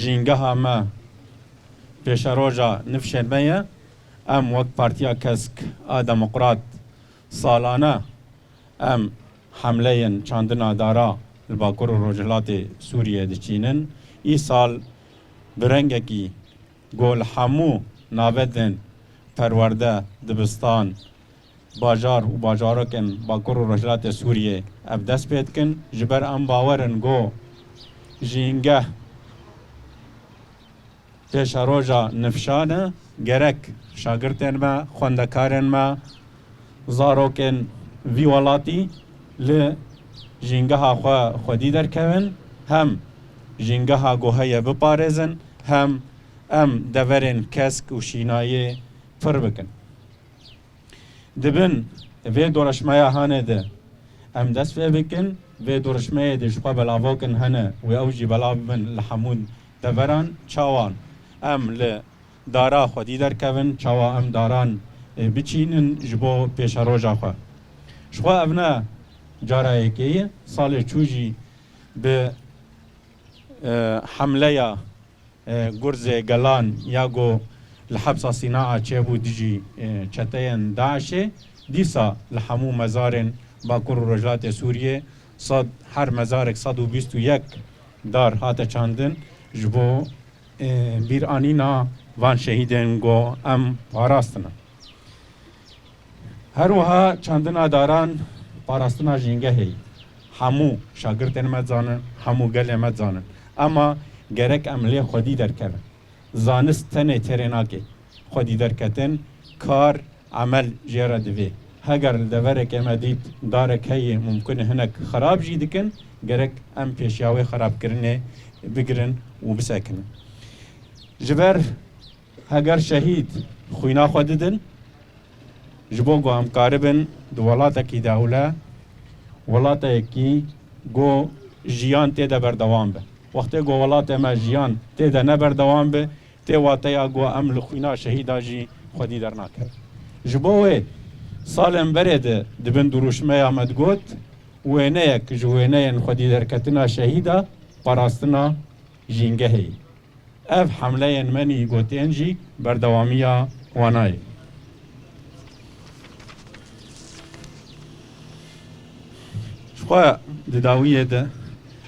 جینگەها me pêşeroja nifşên me ye em wek Partiya Kesk a Demokrat salane em hemleyên çandina dara li Bakur û Rojhilatê Sûriyê diçînin. Îsal bi rengekî gol hemû navedên perwerde dibistan bajar û bajarokên Bakur û Rojhilatê Sûriyê ev dest pê dikin ji ber em bawerin got jîngeh pêşeroja nifşan e gerek şagirtên me, xwendekarên me, zarokên vî welatî li jîngeha xwe xwedî derkevin, hem jîngeha goheyê biparêzin, hem em deverên kesk û şînayê pir bikin. Dibin vê doreşmeya hanê de em dest pê bikin, vê doreşmeyê de ji xwe belavokên hene û ew jî belav bibin li hemû deveran çawan em li dara xwedî derkevin, çawa em daran biçînin ji bo pêşeroja xwe. Ji xwe ev ne cara yekê ye, salê çû jî bi hemleya gurzê gelan ya got li hebsa Sînaa çêbû dijî çeteyên Daişê, dîsa li hemû mezarên Bakur û Rojhilatê Sûriyê her mezarek 121 dar hate çandin ji bo bîranîna van şehîdên got em parastin. Her wiha çandina daran parastina jîngehê hemû şagirtên me zanin, hemû gelê me zanin. Ama gerek em lê xwedî derkevin. Zanist tenê têrê nake. Xwedî derketin kar emel jê re divê. Heger li deverekê me dît darek heye mumkin e hinek xerab jî dikin, gerek em pêşiya wê xerabkirinê bigirin û bisekinin. Ji ber heger şehîd xwîna xwe didin, ji bo got em karibin di welatekî de ewle welatayekî got jiyan tê de berdewam be. Wextê got welatê me jiyan tê de neberdewam be, tê wateya got em li xwîna şehîda jî xwedî dernakevin. Ji bo wê salên berê de dibin duruşmeya me digot wêneyek ji wêneyên xwedî derketina şehîda parastina jîngehê ye. Ev hemleyên menî gotên jî berdewamiya wan ye. Ji xwe di dawiyê de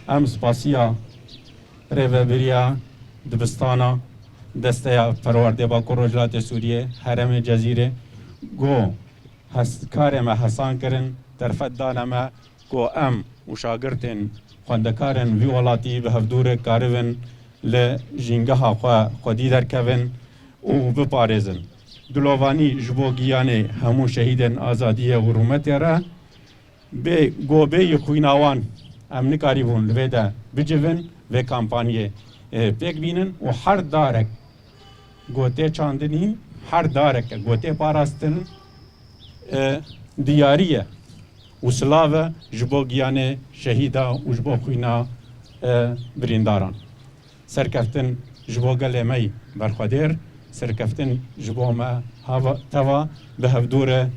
em spasiya rêveberiya dibistana desteya perwerdê Bakur Rojhilatê Sûriyê herêmê Cezîrê got karê me hesan kirin derfet dane me got em û şagirtên xwendekarên vî welatî bi hevdûrê karibin li jîngeha xwe xwedî derkevin û biparêzin. Dilovanî ji bo giyanê hemû şehîdên azadiyê û hurmetê re gobeyî xwîna wan em nikarîbûn li vê de bicivin vê kampanyê pêk bînin û her darek gotê çandinîn, her dareke gotê parastin diyarî ye û silav e ji bo giyanê şehîda û ji bo xwîna birîndaran. Serkeftin ji bo gelê me berxwedêr, serkeftin ji bo me teva bi hevdûre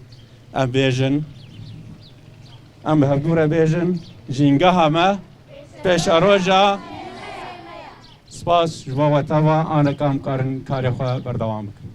em bêjin, em bi hevdûre bêjin jîngeha me pêşeroja spas ji bo we teva aneka em karin karê xwe berdewam bikin.